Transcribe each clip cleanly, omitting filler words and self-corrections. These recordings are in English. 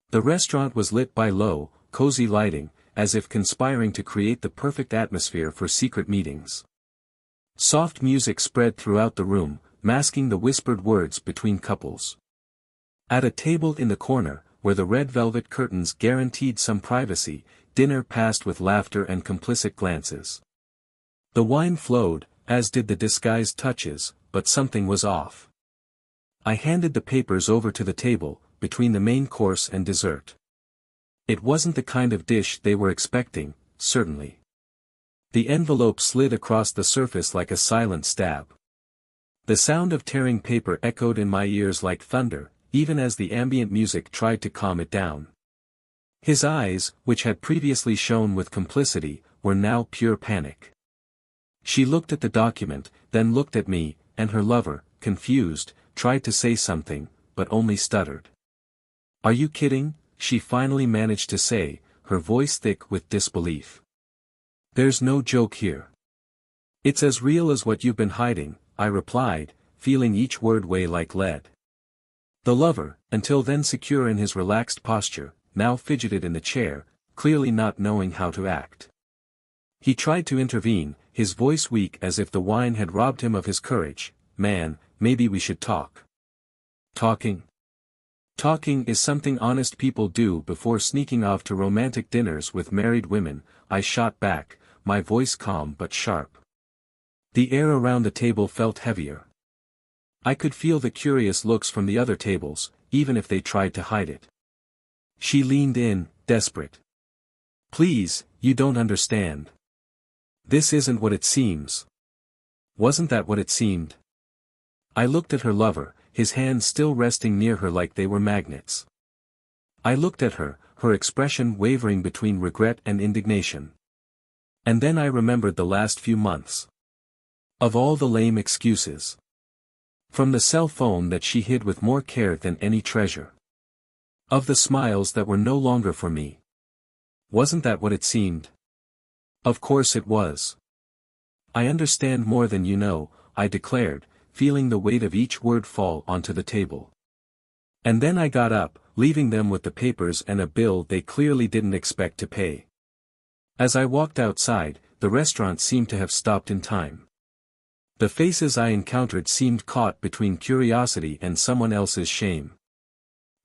The restaurant was lit by low, cozy lighting, as if conspiring to create the perfect atmosphere for secret meetings. Soft music spread throughout the room, masking the whispered words between couples. At a table in the corner, where the red velvet curtains guaranteed some privacy, dinner passed with laughter and complicit glances. The wine flowed, as did the disguised touches, but something was off. I handed the papers over to the table, between the main course and dessert. It wasn't the kind of dish they were expecting, certainly. The envelope slid across the surface like a silent stab. The sound of tearing paper echoed in my ears like thunder, even as the ambient music tried to calm it down. His eyes, which had previously shone with complicity, were now pure panic. She looked at the document, then looked at me, and her lover, confused, tried to say something, but only stuttered. "Are you kidding?" she finally managed to say, her voice thick with disbelief. "There's no joke here. It's as real as what you've been hiding," I replied, feeling each word weigh like lead. The lover, until then secure in his relaxed posture, now fidgeted in the chair, clearly not knowing how to act. He tried to intervene, his voice weak as if the wine had robbed him of his courage. "Man, maybe we should talk." Talking? Talking is something honest people do before sneaking off to romantic dinners with married women, I shot back, my voice calm but sharp. The air around the table felt heavier. I could feel the curious looks from the other tables, even if they tried to hide it. She leaned in, desperate. "Please, you don't understand. This isn't what it seems." Wasn't that what it seemed? I looked at her lover, his hands still resting near her like they were magnets. I looked at her, her expression wavering between regret and indignation. And then I remembered the last few months. Of all the lame excuses. From the cell phone that she hid with more care than any treasure. Of the smiles that were no longer for me. Wasn't that what it seemed? Of course it was. "I understand more than you know," I declared, feeling the weight of each word fall onto the table. And then I got up, leaving them with the papers and a bill they clearly didn't expect to pay. As I walked outside, the restaurant seemed to have stopped in time. The faces I encountered seemed caught between curiosity and someone else's shame.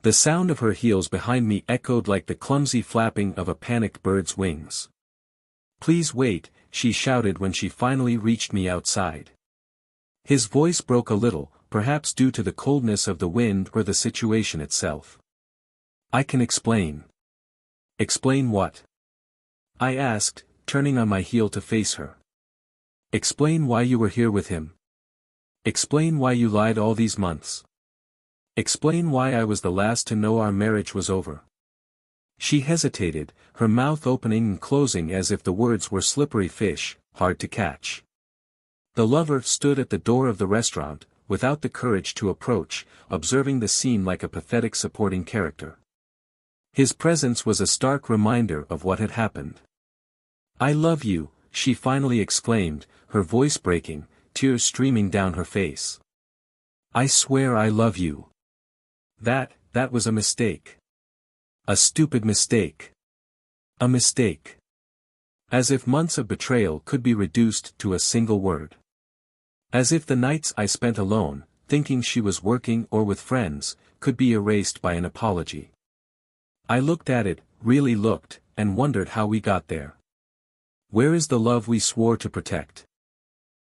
The sound of her heels behind me echoed like the clumsy flapping of a panicked bird's wings. "Please wait," she shouted when she finally reached me outside. His voice broke a little, perhaps due to the coldness of the wind or the situation itself. "I can explain." "Explain what?" I asked, turning on my heel to face her. "Explain why you were here with him. Explain why you lied all these months. Explain why I was the last to know our marriage was over." She hesitated, her mouth opening and closing as if the words were slippery fish, hard to catch. The lover stood at the door of the restaurant, without the courage to approach, observing the scene like a pathetic supporting character. His presence was a stark reminder of what had happened. "I love you," she finally exclaimed, her voice breaking, tears streaming down her face. "I swear I love you. That was a mistake. A stupid mistake. A mistake." As if months of betrayal could be reduced to a single word. As if the nights I spent alone, thinking she was working or with friends, could be erased by an apology. I looked at it, really looked, and wondered how we got there. Where is the love we swore to protect?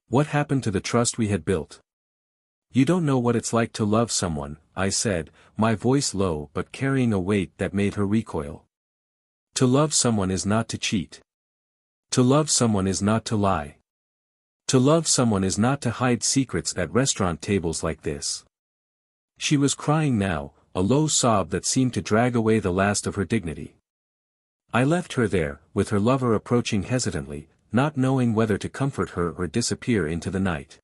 What happened to the trust we had built? "You don't know what it's like to love someone," I said, my voice low but carrying a weight that made her recoil. "To love someone is not to cheat. To love someone is not to lie. To love someone is not to hide secrets at restaurant tables like this." She was crying now, a low sob that seemed to drag away the last of her dignity. I left her there, with her lover approaching hesitantly, not knowing whether to comfort her or disappear into the night.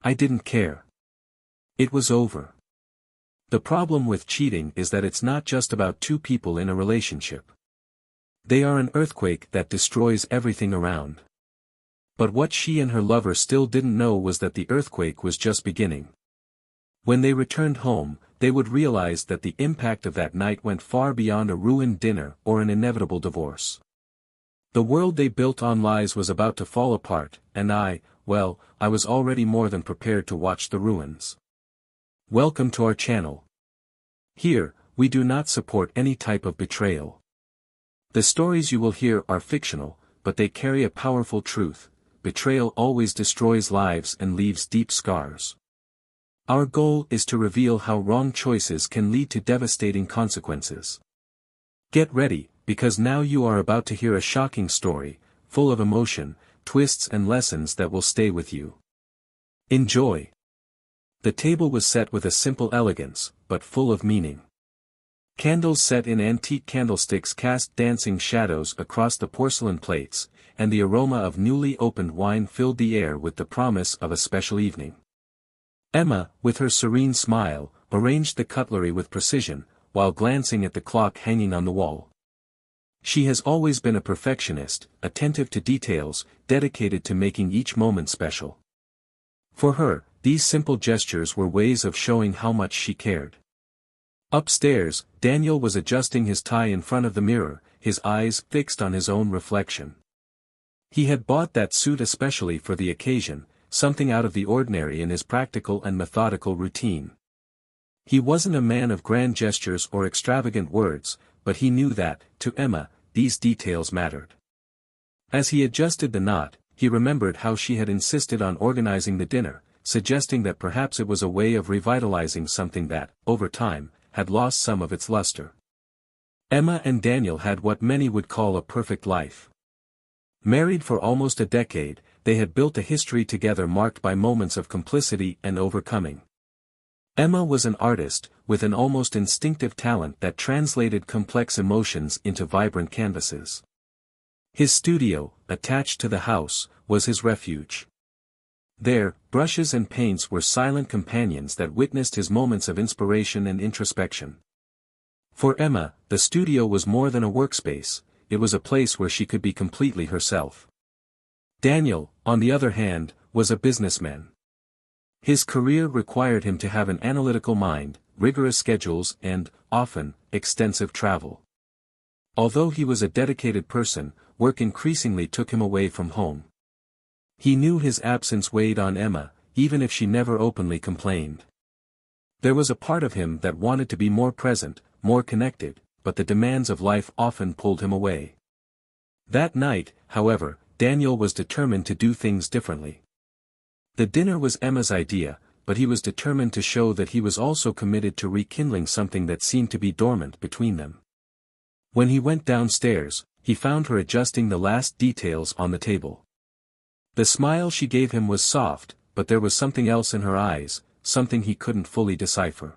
I didn't care. It was over. The problem with cheating is that it's not just about two people in a relationship. They are an earthquake that destroys everything around. But what she and her lover still didn't know was that the earthquake was just beginning. When they returned home, they would realize that the impact of that night went far beyond a ruined dinner or an inevitable divorce. The world they built on lies was about to fall apart, and I was already more than prepared to watch the ruins. Welcome to our channel. Here, we do not support any type of betrayal. The stories you will hear are fictional, but they carry a powerful truth: betrayal always destroys lives and leaves deep scars. Our goal is to reveal how wrong choices can lead to devastating consequences. Get ready, because now you are about to hear a shocking story, full of emotion, twists and lessons that will stay with you. Enjoy. The table was set with a simple elegance, but full of meaning. Candles set in antique candlesticks cast dancing shadows across the porcelain plates, and the aroma of newly opened wine filled the air with the promise of a special evening. Emma, with her serene smile, arranged the cutlery with precision, while glancing at the clock hanging on the wall. She has always been a perfectionist, attentive to details, dedicated to making each moment special. For her, these simple gestures were ways of showing how much she cared. Upstairs, Daniel was adjusting his tie in front of the mirror, his eyes fixed on his own reflection. He had bought that suit especially for the occasion, something out of the ordinary in his practical and methodical routine. He wasn't a man of grand gestures or extravagant words, but he knew that, to Emma, these details mattered. As he adjusted the knot, he remembered how she had insisted on organizing the dinner, suggesting that perhaps it was a way of revitalizing something that, over time, had lost some of its luster. Emma and Daniel had what many would call a perfect life. Married for almost a decade, they had built a history together marked by moments of complicity and overcoming. Emma was an artist, with an almost instinctive talent that translated complex emotions into vibrant canvases. His studio, attached to the house, was his refuge. There, brushes and paints were silent companions that witnessed his moments of inspiration and introspection. For Emma, the studio was more than a workspace, it was a place where she could be completely herself. Daniel, on the other hand, was a businessman. His career required him to have an analytical mind, rigorous schedules and, often, extensive travel. Although he was a dedicated person, work increasingly took him away from home. He knew his absence weighed on Emma, even if she never openly complained. There was a part of him that wanted to be more present, more connected, but the demands of life often pulled him away. That night, however, Daniel was determined to do things differently. The dinner was Emma's idea, but he was determined to show that he was also committed to rekindling something that seemed to be dormant between them. When he went downstairs, he found her adjusting the last details on the table. The smile she gave him was soft, but there was something else in her eyes, something he couldn't fully decipher.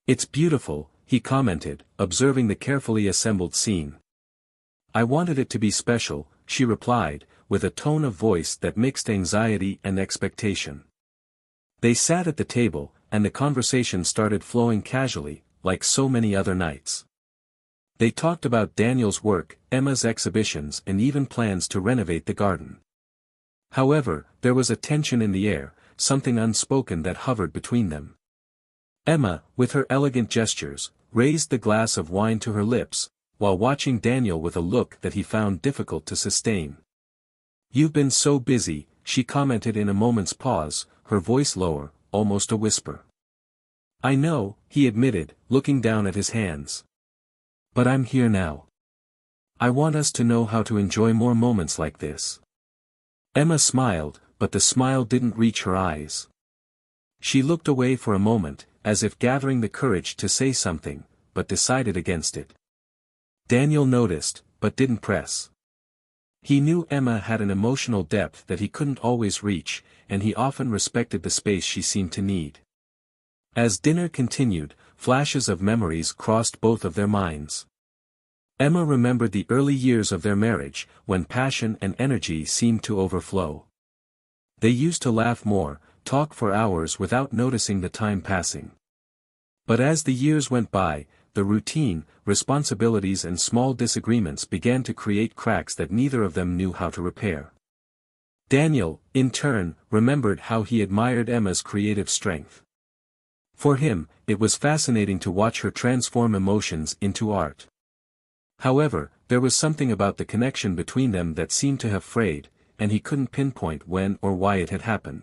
"It's beautiful," he commented, observing the carefully assembled scene. "I wanted it to be special," she replied, with a tone of voice that mixed anxiety and expectation. They sat at the table, and the conversation started flowing casually, like so many other nights. They talked about Daniel's work, Emma's exhibitions and even plans to renovate the garden. However, there was a tension in the air, something unspoken that hovered between them. Emma, with her elegant gestures, raised the glass of wine to her lips, while watching Daniel with a look that he found difficult to sustain. "You've been so busy," she commented in a moment's pause, her voice lower, almost a whisper. "I know," he admitted, looking down at his hands. "But I'm here now. I want us to know how to enjoy more moments like this." Emma smiled, but the smile didn't reach her eyes. She looked away for a moment, as if gathering the courage to say something, but decided against it. Daniel noticed, but didn't press. He knew Emma had an emotional depth that he couldn't always reach, and he often respected the space she seemed to need. As dinner continued, flashes of memories crossed both of their minds. Emma remembered the early years of their marriage, when passion and energy seemed to overflow. They used to laugh more, talk for hours without noticing the time passing. But as the years went by, the routine, responsibilities and small disagreements began to create cracks that neither of them knew how to repair. Daniel, in turn, remembered how he admired Emma's creative strength. For him, it was fascinating to watch her transform emotions into art. However, there was something about the connection between them that seemed to have frayed, and he couldn't pinpoint when or why it had happened.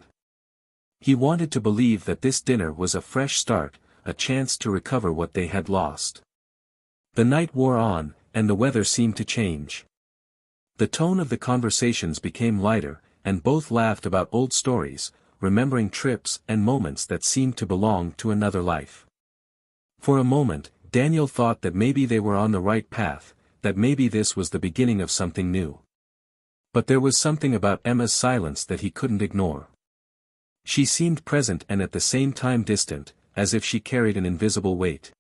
He wanted to believe that this dinner was a fresh start, a chance to recover what they had lost. The night wore on, and the weather seemed to change. The tone of the conversations became lighter, and both laughed about old stories, remembering trips and moments that seemed to belong to another life. For a moment, Daniel thought that maybe they were on the right path, that maybe this was the beginning of something new. But there was something about Emma's silence that he couldn't ignore. She seemed present and at the same time distant, as if she carried an invisible weight.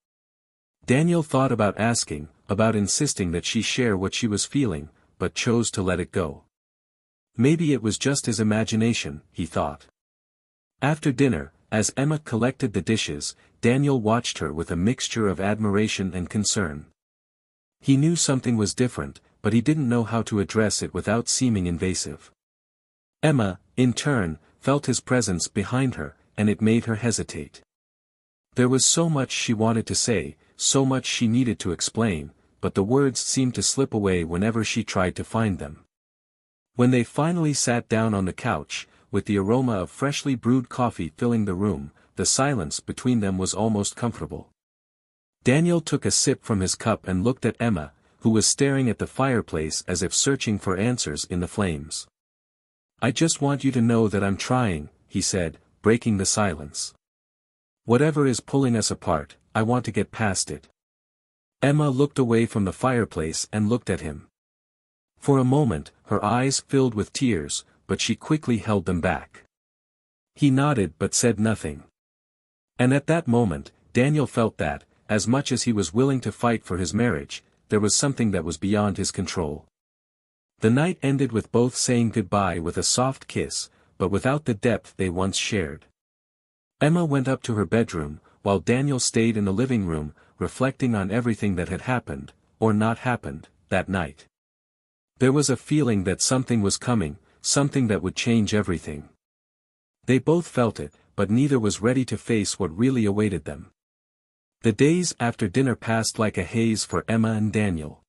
Daniel thought about asking, about insisting that she share what she was feeling, but chose to let it go. Maybe it was just his imagination, he thought. After dinner, as Emma collected the dishes, Daniel watched her with a mixture of admiration and concern. He knew something was different, but he didn't know how to address it without seeming invasive. Emma, in turn, felt his presence behind her, and it made her hesitate. There was so much she wanted to say, so much she needed to explain, but the words seemed to slip away whenever she tried to find them. When they finally sat down on the couch, with the aroma of freshly brewed coffee filling the room, the silence between them was almost comfortable. Daniel took a sip from his cup and looked at Emma, who was staring at the fireplace as if searching for answers in the flames. "I just want you to know that I'm trying," he said, breaking the silence. "Whatever is pulling us apart, I want to get past it." Emma looked away from the fireplace and looked at him. For a moment, her eyes filled with tears, but she quickly held them back. He nodded but said nothing. And at that moment, Daniel felt that, as much as he was willing to fight for his marriage, there was something that was beyond his control. The night ended with both saying goodbye with a soft kiss, but without the depth they once shared. Emma went up to her bedroom, while Daniel stayed in the living room, reflecting on everything that had happened, or not happened, that night. There was a feeling that something was coming, something that would change everything. They both felt it, but neither was ready to face what really awaited them. The days after dinner passed like a haze for Emma and Daniel.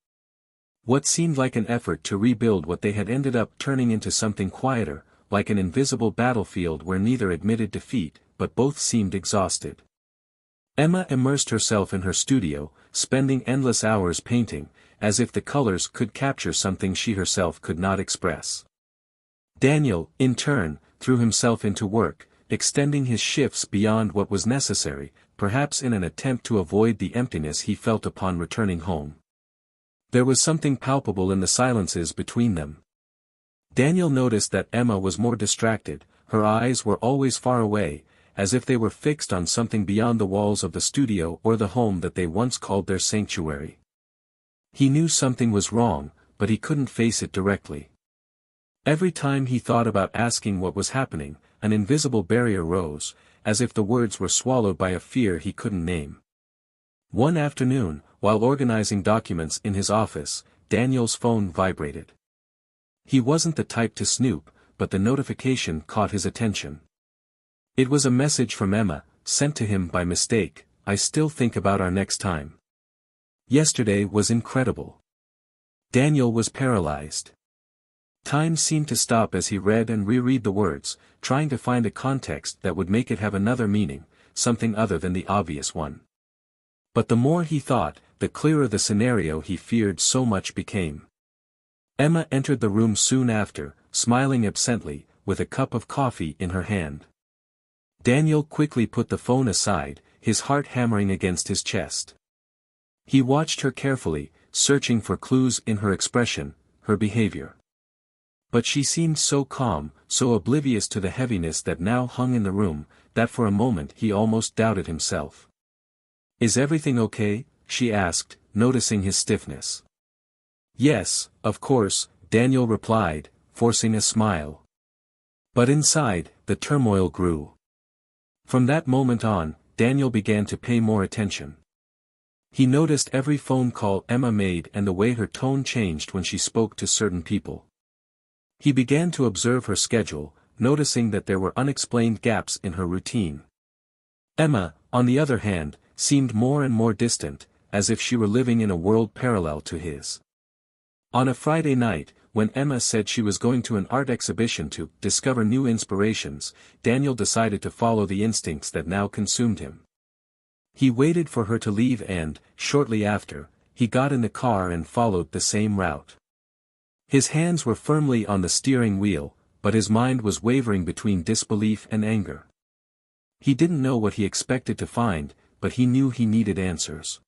What seemed like an effort to rebuild what they had ended up turning into something quieter, like an invisible battlefield where neither admitted defeat, but both seemed exhausted. Emma immersed herself in her studio, spending endless hours painting, as if the colors could capture something she herself could not express. Daniel, in turn, threw himself into work, extending his shifts beyond what was necessary, perhaps in an attempt to avoid the emptiness he felt upon returning home. There was something palpable in the silences between them. Daniel noticed that Emma was more distracted, her eyes were always far away, as if they were fixed on something beyond the walls of the studio or the home that they once called their sanctuary. He knew something was wrong, but he couldn't face it directly. Every time he thought about asking what was happening, an invisible barrier rose, as if the words were swallowed by a fear he couldn't name. One afternoon, while organizing documents in his office, Daniel's phone vibrated. He wasn't the type to snoop, but the notification caught his attention. It was a message from Emma, sent to him by mistake. "I still think about our next time. Yesterday was incredible." Daniel was paralyzed. Time seemed to stop as he read and reread the words, trying to find a context that would make it have another meaning, something other than the obvious one. But the more he thought, the clearer the scenario he feared so much became. Emma entered the room soon after, smiling absently, with a cup of coffee in her hand. Daniel quickly put the phone aside, his heart hammering against his chest. He watched her carefully, searching for clues in her expression, her behavior. But she seemed so calm, so oblivious to the heaviness that now hung in the room, that for a moment he almost doubted himself. "Is everything okay?" she asked, noticing his stiffness. "Yes, of course," Daniel replied, forcing a smile. But inside, the turmoil grew. From that moment on, Daniel began to pay more attention. He noticed every phone call Emma made and the way her tone changed when she spoke to certain people. He began to observe her schedule, noticing that there were unexplained gaps in her routine. Emma, on the other hand, seemed more and more distant, as if she were living in a world parallel to his. On a Friday night, when Emma said she was going to an art exhibition to discover new inspirations, Daniel decided to follow the instincts that now consumed him. He waited for her to leave and, shortly after, he got in the car and followed the same route. His hands were firmly on the steering wheel, but his mind was wavering between disbelief and anger. He didn't know what he expected to find, but he knew he needed answers.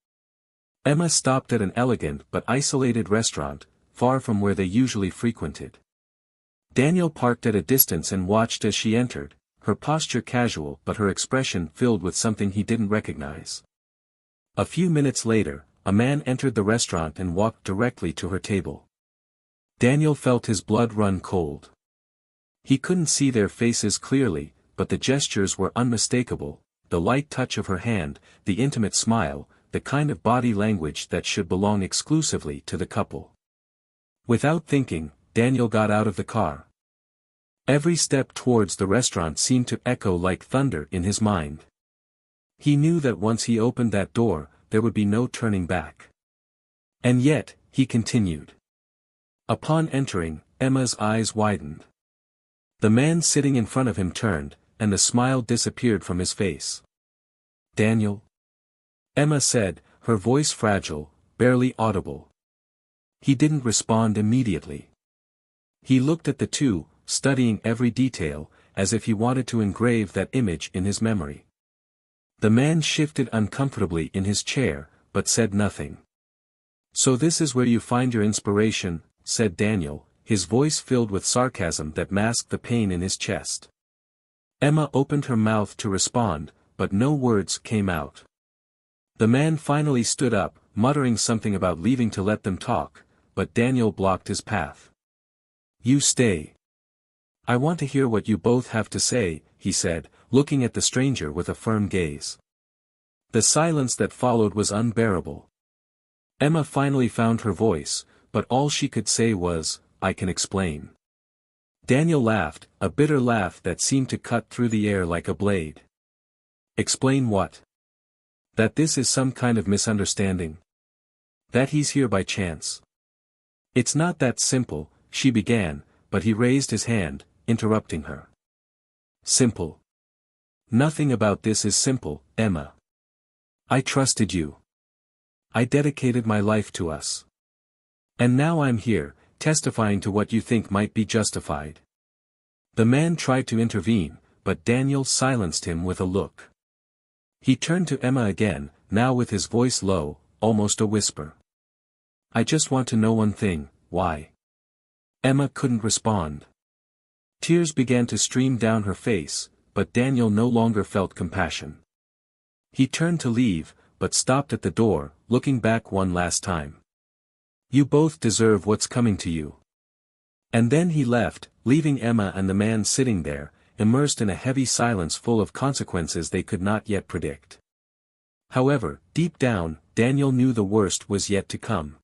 Emma stopped at an elegant but isolated restaurant, far from where they usually frequented. Daniel parked at a distance and watched as she entered, her posture casual but her expression filled with something he didn't recognize. A few minutes later, a man entered the restaurant and walked directly to her table. Daniel felt his blood run cold. He couldn't see their faces clearly, but the gestures were unmistakable, the light touch of her hand, the intimate smile, the kind of body language that should belong exclusively to the couple. Without thinking, Daniel got out of the car. Every step towards the restaurant seemed to echo like thunder in his mind. He knew that once he opened that door, there would be no turning back. And yet, he continued. Upon entering, Emma's eyes widened. The man sitting in front of him turned, and the smile disappeared from his face. "Daniel?" Emma said, her voice fragile, barely audible. He didn't respond immediately. He looked at the two, studying every detail, as if he wanted to engrave that image in his memory. The man shifted uncomfortably in his chair, but said nothing. "So this is where you find your inspiration," said Daniel, his voice filled with sarcasm that masked the pain in his chest. Emma opened her mouth to respond, but no words came out. The man finally stood up, muttering something about leaving to let them talk, but Daniel blocked his path. "You stay. I want to hear what you both have to say," he said, looking at the stranger with a firm gaze. The silence that followed was unbearable. Emma finally found her voice, but all she could say was, "I can explain." Daniel laughed, a bitter laugh that seemed to cut through the air like a blade. "Explain what? That this is some kind of misunderstanding? That he's here by chance?" "It's not that simple," she began, but he raised his hand, interrupting her. "Simple? Nothing about this is simple, Emma. I trusted you. I dedicated my life to us. And now I'm here, testifying to what you think might be justified." The man tried to intervene, but Daniel silenced him with a look. He turned to Emma again, now with his voice low, almost a whisper. "I just want to know one thing, why?" Emma couldn't respond. Tears began to stream down her face, but Daniel no longer felt compassion. He turned to leave, but stopped at the door, looking back one last time. "You both deserve what's coming to you." And then he left, leaving Emma and the man sitting there, immersed in a heavy silence full of consequences they could not yet predict. However, deep down, Daniel knew the worst was yet to come.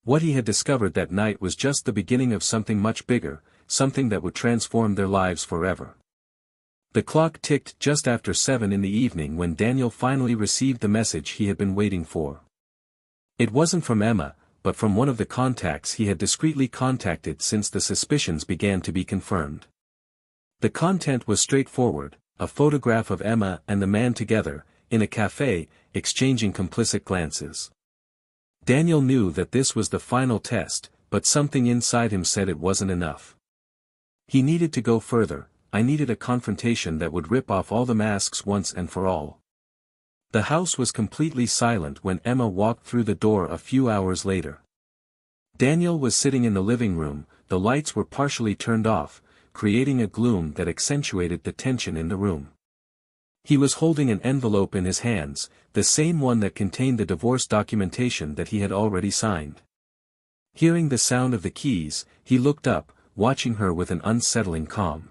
What he had discovered that night was just the beginning of something much bigger, something that would transform their lives forever. The clock ticked just after 7 in the evening when Daniel finally received the message he had been waiting for. It wasn't from Emma, but from one of the contacts he had discreetly contacted since the suspicions began to be confirmed. The content was straightforward, a photograph of Emma and the man together, in a cafe, exchanging complicit glances. Daniel knew that this was the final test, but something inside him said it wasn't enough. He needed to go further. "I needed a confrontation that would rip off all the masks once and for all." The house was completely silent when Emma walked through the door a few hours later. Daniel was sitting in the living room, the lights were partially turned off, creating a gloom that accentuated the tension in the room. He was holding an envelope in his hands, the same one that contained the divorce documentation that he had already signed. Hearing the sound of the keys, he looked up, watching her with an unsettling calm.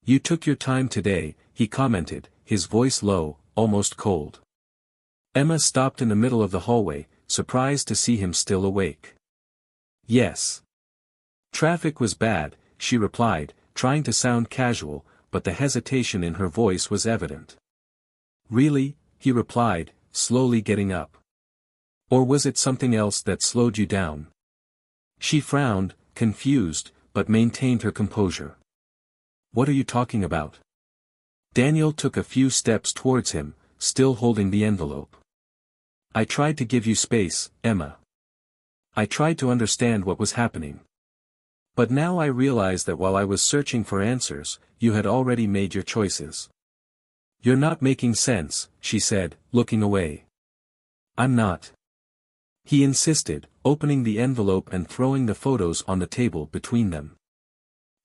"You took your time today," he commented, his voice low, almost cold. Emma stopped in the middle of the hallway, surprised to see him still awake. "Yes. Traffic was bad," she replied, trying to sound casual, but the hesitation in her voice was evident. Really? He replied, slowly getting up. Or was it something else that slowed you down? She frowned, confused, but maintained her composure. What are you talking about? Daniel took a few steps towards him, still holding the envelope. I tried to give you space, Emma. I tried to understand what was happening. But now I realize that while I was searching for answers, you had already made your choices. You're not making sense, she said, looking away. I'm not. He insisted, opening the envelope and throwing the photos on the table between them.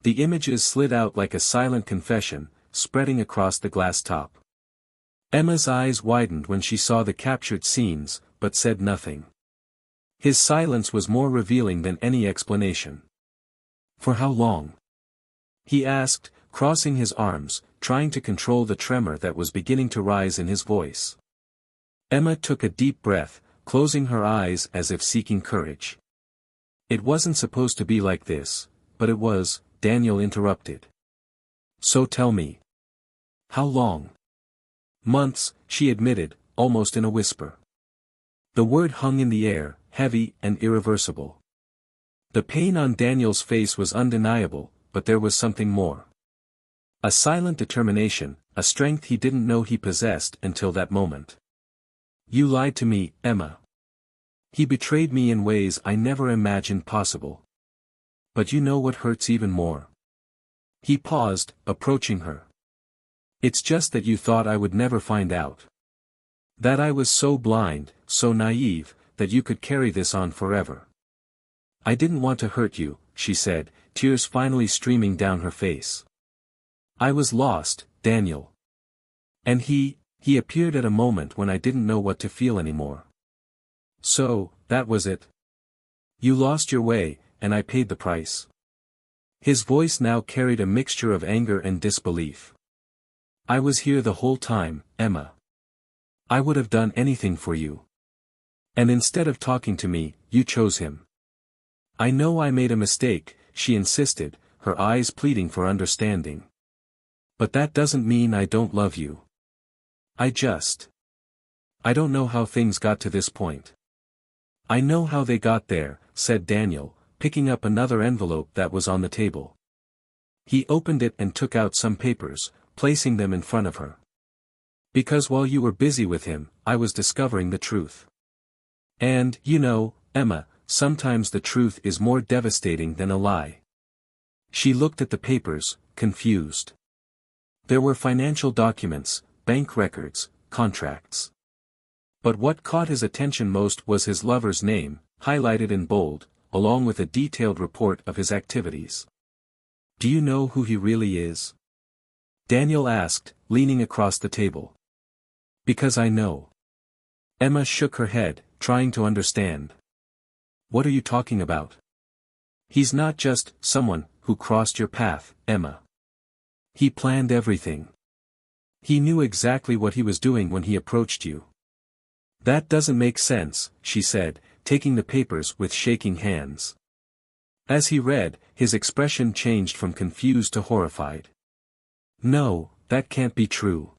The images slid out like a silent confession, spreading across the glass top. Emma's eyes widened when she saw the captured scenes, but said nothing. His silence was more revealing than any explanation. For how long? He asked, crossing his arms, trying to control the tremor that was beginning to rise in his voice. Emma took a deep breath, closing her eyes as if seeking courage. It wasn't supposed to be like this, but it was, Daniel interrupted. So tell me. How long? Months, she admitted, almost in a whisper. The word hung in the air, heavy and irreversible. The pain on Daniel's face was undeniable, but there was something more. A silent determination, a strength he didn't know he possessed until that moment. You lied to me, Emma. He betrayed me in ways I never imagined possible. But you know what hurts even more? He paused, approaching her. It's just that you thought I would never find out. That I was so blind, so naive, that you could carry this on forever. I didn't want to hurt you, she said, tears finally streaming down her face. I was lost, Daniel. And he appeared at a moment when I didn't know what to feel anymore. So, that was it. You lost your way, and I paid the price. His voice now carried a mixture of anger and disbelief. I was here the whole time, Emma. I would have done anything for you. And instead of talking to me, you chose him. I know I made a mistake, she insisted, her eyes pleading for understanding. But that doesn't mean I don't love you. I don't know how things got to this point. I know how they got there, said Daniel, picking up another envelope that was on the table. He opened it and took out some papers, placing them in front of her. Because while you were busy with him, I was discovering the truth. And, you know, Emma, sometimes the truth is more devastating than a lie. She looked at the papers, confused. There were financial documents, bank records, contracts. But what caught his attention most was his lover's name, highlighted in bold, along with a detailed report of his activities. Do you know who he really is? Daniel asked, leaning across the table. Because I know. Emma shook her head, trying to understand. What are you talking about? He's not just someone who crossed your path, Emma. He planned everything. He knew exactly what he was doing when he approached you. That doesn't make sense, she said, taking the papers with shaking hands. As he read, his expression changed from confused to horrified. No, that can't be true.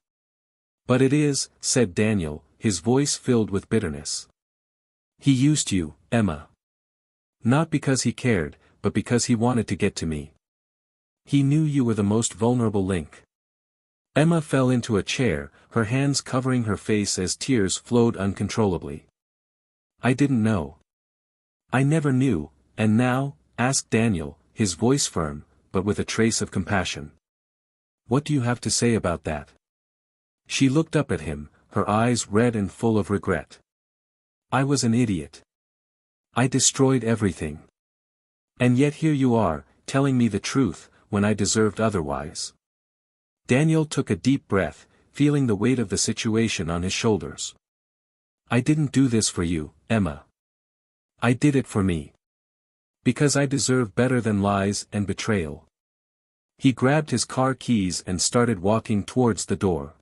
But it is, said Daniel, his voice filled with bitterness. He used you, Emma. Not because he cared, but because he wanted to get to me. He knew you were the most vulnerable link. Emma fell into a chair, her hands covering her face as tears flowed uncontrollably. I didn't know. I never knew, and now, asked Daniel, his voice firm, but with a trace of compassion. What do you have to say about that? She looked up at him, her eyes red and full of regret. I was an idiot. I destroyed everything. And yet here you are, telling me the truth, when I deserved otherwise. Daniel took a deep breath, feeling the weight of the situation on his shoulders. I didn't do this for you, Emma. I did it for me. Because I deserve better than lies and betrayal. He grabbed his car keys and started walking towards the door.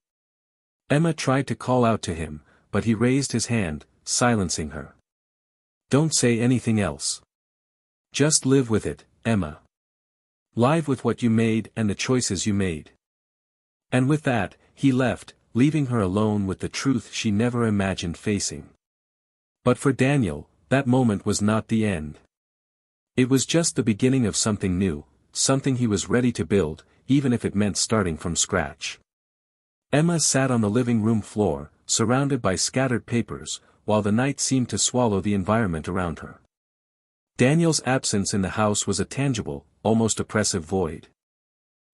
Emma tried to call out to him, but he raised his hand, silencing her. Don't say anything else. Just live with it, Emma. Live with what you made and the choices you made. And with that, he left, leaving her alone with the truth she never imagined facing. But for Daniel, that moment was not the end. It was just the beginning of something new, something he was ready to build, even if it meant starting from scratch. Emma sat on the living room floor, surrounded by scattered papers, while the night seemed to swallow the environment around her. Daniel's absence in the house was a tangible, almost oppressive void.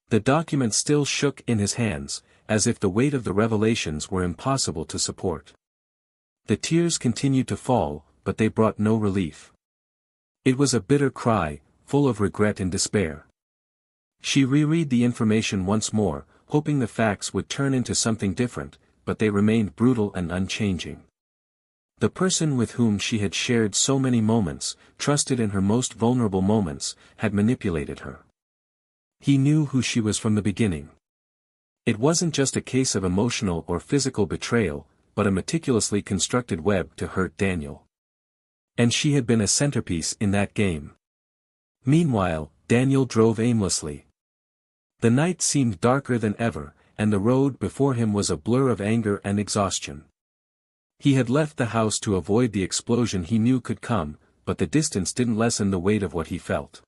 The document still shook in his hands, as if the weight of the revelations were impossible to support. The tears continued to fall, but they brought no relief. It was a bitter cry, full of regret and despair. She reread the information once more, hoping the facts would turn into something different, but they remained brutal and unchanging. The person with whom she had shared so many moments, trusted in her most vulnerable moments, had manipulated her. He knew who she was from the beginning. It wasn't just a case of emotional or physical betrayal, but a meticulously constructed web to hurt Daniel. And she had been a centerpiece in that game. Meanwhile, Daniel drove aimlessly. The night seemed darker than ever, and the road before him was a blur of anger and exhaustion. He had left the house to avoid the explosion he knew could come, but the distance didn't lessen the weight of what he felt.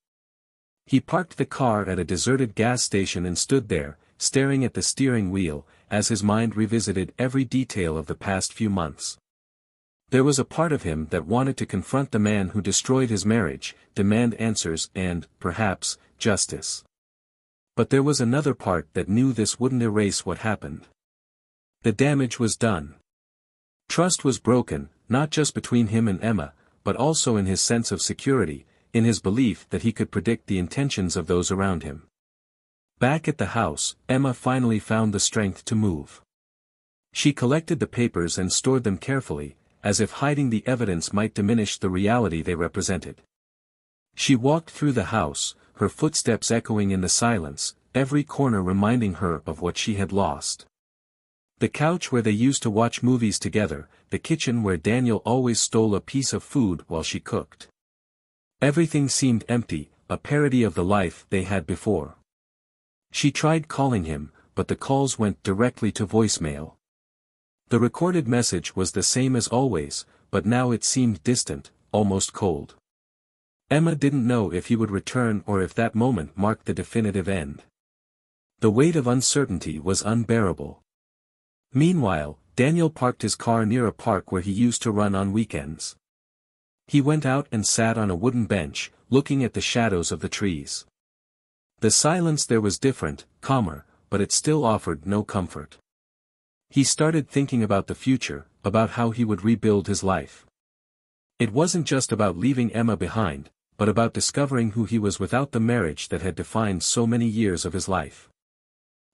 He parked the car at a deserted gas station and stood there, staring at the steering wheel, as his mind revisited every detail of the past few months. There was a part of him that wanted to confront the man who destroyed his marriage, demand answers and, perhaps, justice. But there was another part that knew this wouldn't erase what happened. The damage was done. Trust was broken, not just between him and Emma, but also in his sense of security, in his belief that he could predict the intentions of those around him. Back at the house, Emma finally found the strength to move. She collected the papers and stored them carefully, as if hiding the evidence might diminish the reality they represented. She walked through the house, her footsteps echoing in the silence, every corner reminding her of what she had lost. The couch where they used to watch movies together, the kitchen where Daniel always stole a piece of food while she cooked. Everything seemed empty, a parody of the life they had before. She tried calling him, but the calls went directly to voicemail. The recorded message was the same as always, but now it seemed distant, almost cold. Emma didn't know if he would return or if that moment marked the definitive end. The weight of uncertainty was unbearable. Meanwhile, Daniel parked his car near a park where he used to run on weekends. He went out and sat on a wooden bench, looking at the shadows of the trees. The silence there was different, calmer, but it still offered no comfort. He started thinking about the future, about how he would rebuild his life. It wasn't just about leaving Emma behind, but about discovering who he was without the marriage that had defined so many years of his life.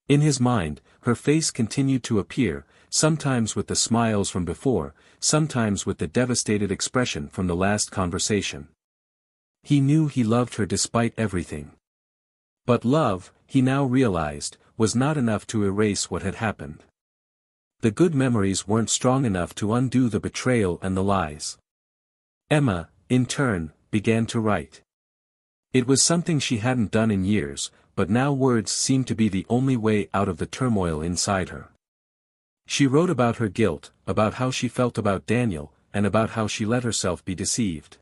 In his mind, her face continued to appear, sometimes with the smiles from before, sometimes with the devastated expression from the last conversation. He knew he loved her despite everything. But love, he now realized, was not enough to erase what had happened. The good memories weren't strong enough to undo the betrayal and the lies. Emma, in turn, began to write. It was something she hadn't done in years, but now words seemed to be the only way out of the turmoil inside her. She wrote about her guilt, about how she felt about Daniel, and about how she let herself be deceived.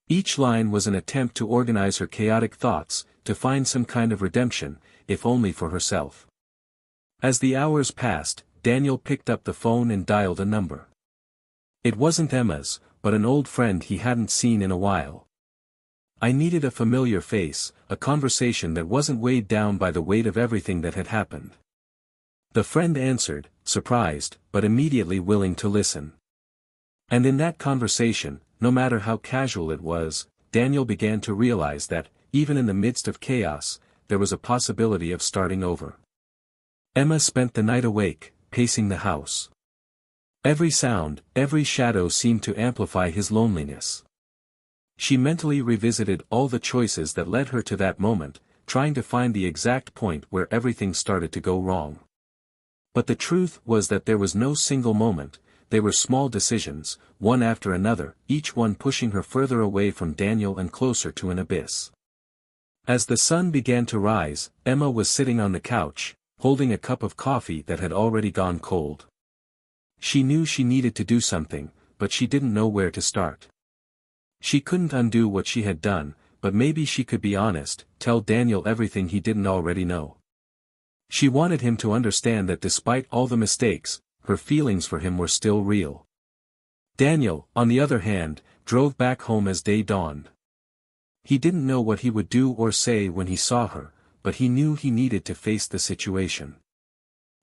Each line was an attempt to organize her chaotic thoughts, to find some kind of redemption, if only for herself. As the hours passed, Daniel picked up the phone and dialed a number. It wasn't Emma's, but an old friend he hadn't seen in a while. I needed a familiar face, a conversation that wasn't weighed down by the weight of everything that had happened. The friend answered, surprised, but immediately willing to listen. And in that conversation, no matter how casual it was, Daniel began to realize that, even in the midst of chaos, there was a possibility of starting over. Emma spent the night awake, pacing the house. Every sound, every shadow seemed to amplify his loneliness. She mentally revisited all the choices that led her to that moment, trying to find the exact point where everything started to go wrong. But the truth was that there was no single moment, they were small decisions, one after another, each one pushing her further away from Daniel and closer to an abyss. As the sun began to rise, Emma was sitting on the couch, holding a cup of coffee that had already gone cold. She knew she needed to do something, but she didn't know where to start. She couldn't undo what she had done, but maybe she could be honest, tell Daniel everything he didn't already know. She wanted him to understand that despite all the mistakes, her feelings for him were still real. Daniel, on the other hand, drove back home as day dawned. He didn't know what he would do or say when he saw her, but he knew he needed to face the situation.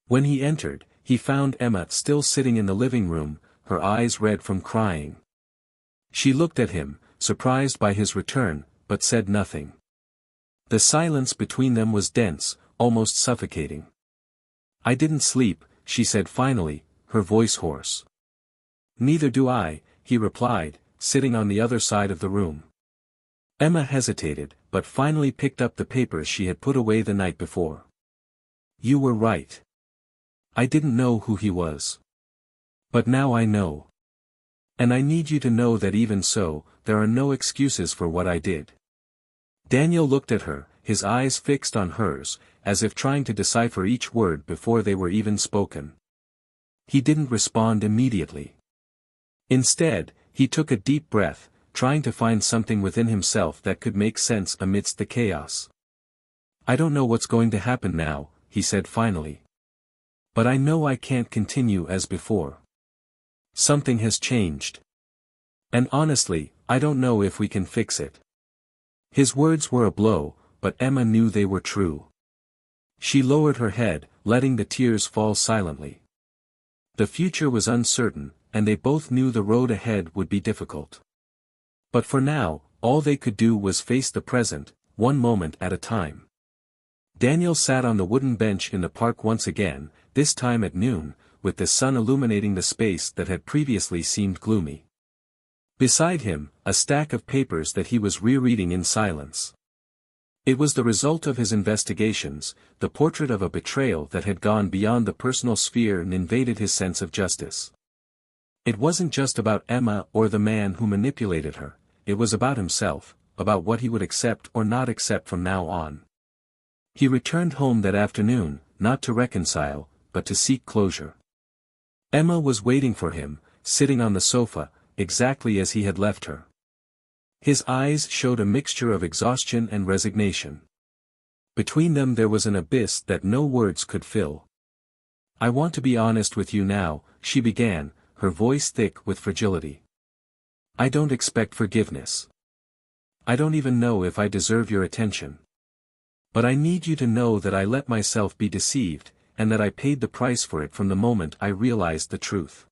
When he entered, he found Emma still sitting in the living room, her eyes red from crying. She looked at him, surprised by his return, but said nothing. The silence between them was dense, almost suffocating. "I didn't sleep," she said finally, her voice hoarse. "Neither do I," he replied, sitting on the other side of the room. Emma hesitated, but finally picked up the papers she had put away the night before. "You were right. I didn't know who he was. But now I know. And I need you to know that even so, there are no excuses for what I did." Daniel looked at her, his eyes fixed on hers, as if trying to decipher each word before they were even spoken. He didn't respond immediately. Instead, he took a deep breath, trying to find something within himself that could make sense amidst the chaos. "I don't know what's going to happen now," he said finally. "But I know I can't continue as before. Something has changed. And honestly, I don't know if we can fix it." His words were a blow, but Emma knew they were true. She lowered her head, letting the tears fall silently. The future was uncertain, and they both knew the road ahead would be difficult. But for now, all they could do was face the present, one moment at a time. Daniel sat on the wooden bench in the park once again, this time at noon, with the sun illuminating the space that had previously seemed gloomy. Beside him, a stack of papers that he was rereading in silence. It was the result of his investigations, the portrait of a betrayal that had gone beyond the personal sphere and invaded his sense of justice. It wasn't just about Emma or the man who manipulated her, it was about himself, about what he would accept or not accept from now on. He returned home that afternoon, not to reconcile, but to seek closure. Emma was waiting for him, sitting on the sofa, exactly as he had left her. His eyes showed a mixture of exhaustion and resignation. Between them there was an abyss that no words could fill. "I want to be honest with you now," she began, her voice thick with fragility. "I don't expect forgiveness. I don't even know if I deserve your attention. But I need you to know that I let myself be deceived, and that I paid the price for it from the moment I realized the truth."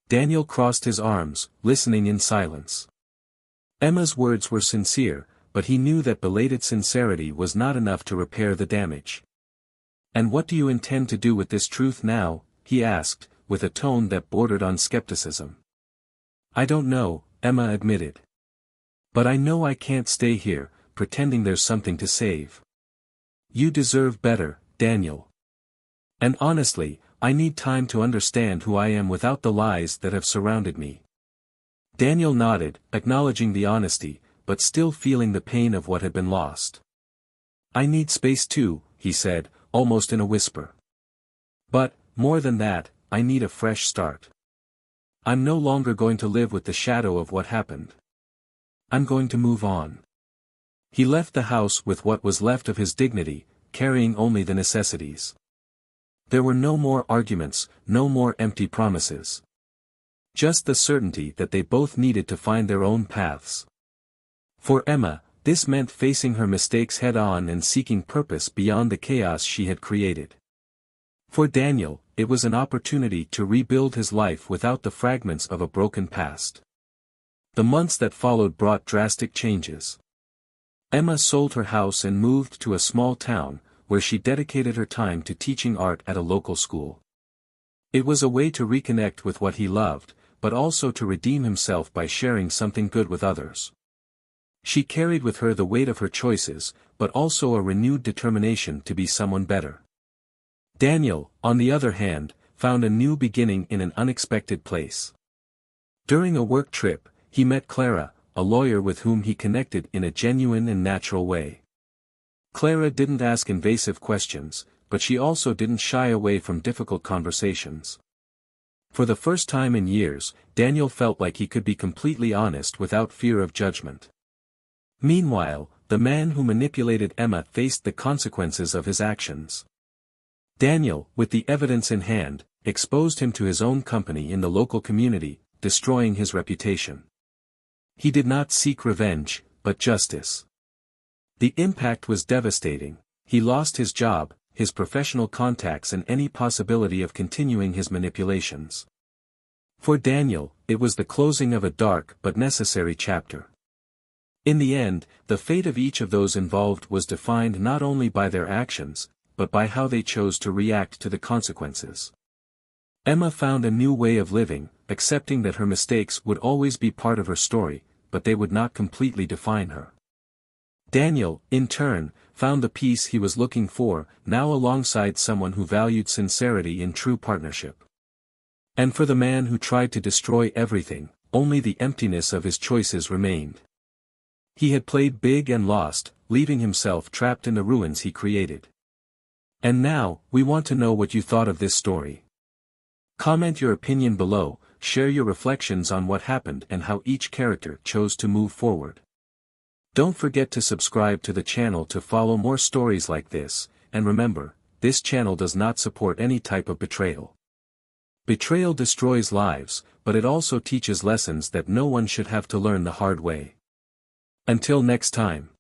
Daniel crossed his arms, listening in silence. Emma's words were sincere, but he knew that belated sincerity was not enough to repair the damage. "And what do you intend to do with this truth now?" he asked, with a tone that bordered on skepticism. "I don't know," Emma admitted. "But I know I can't stay here, pretending there's something to save. You deserve better, Daniel. And honestly, I need time to understand who I am without the lies that have surrounded me." Daniel nodded, acknowledging the honesty, but still feeling the pain of what had been lost. "I need space too," he said, almost in a whisper. "But, more than that, I need a fresh start. I'm no longer going to live with the shadow of what happened. I'm going to move on." He left the house with what was left of his dignity, carrying only the necessities. There were no more arguments, no more empty promises. Just the certainty that they both needed to find their own paths. For Emma, this meant facing her mistakes head-on and seeking purpose beyond the chaos she had created. For Daniel, it was an opportunity to rebuild his life without the fragments of a broken past. The months that followed brought drastic changes. Emma sold her house and moved to a small town, where she dedicated her time to teaching art at a local school. It was a way to reconnect with what he loved, but also to redeem himself by sharing something good with others. She carried with her the weight of her choices, but also a renewed determination to be someone better. Daniel, on the other hand, found a new beginning in an unexpected place. During a work trip, he met Clara, a lawyer with whom he connected in a genuine and natural way. Clara didn't ask invasive questions, but she also didn't shy away from difficult conversations. For the first time in years, Daniel felt like he could be completely honest without fear of judgment. Meanwhile, the man who manipulated Emma faced the consequences of his actions. Daniel, with the evidence in hand, exposed him to his own company in the local community, destroying his reputation. He did not seek revenge, but justice. The impact was devastating. He lost his job, his professional contacts, and any possibility of continuing his manipulations. For Daniel, it was the closing of a dark but necessary chapter. In the end, the fate of each of those involved was defined not only by their actions, but by how they chose to react to the consequences. Emma found a new way of living, accepting that her mistakes would always be part of her story, but they would not completely define her. Daniel, in turn, found the peace he was looking for, now alongside someone who valued sincerity in true partnership. And for the man who tried to destroy everything, only the emptiness of his choices remained. He had played big and lost, leaving himself trapped in the ruins he created. And now, we want to know what you thought of this story. Comment your opinion below, share your reflections on what happened and how each character chose to move forward. Don't forget to subscribe to the channel to follow more stories like this, and remember, this channel does not support any type of betrayal. Betrayal destroys lives, but it also teaches lessons that no one should have to learn the hard way. Until next time.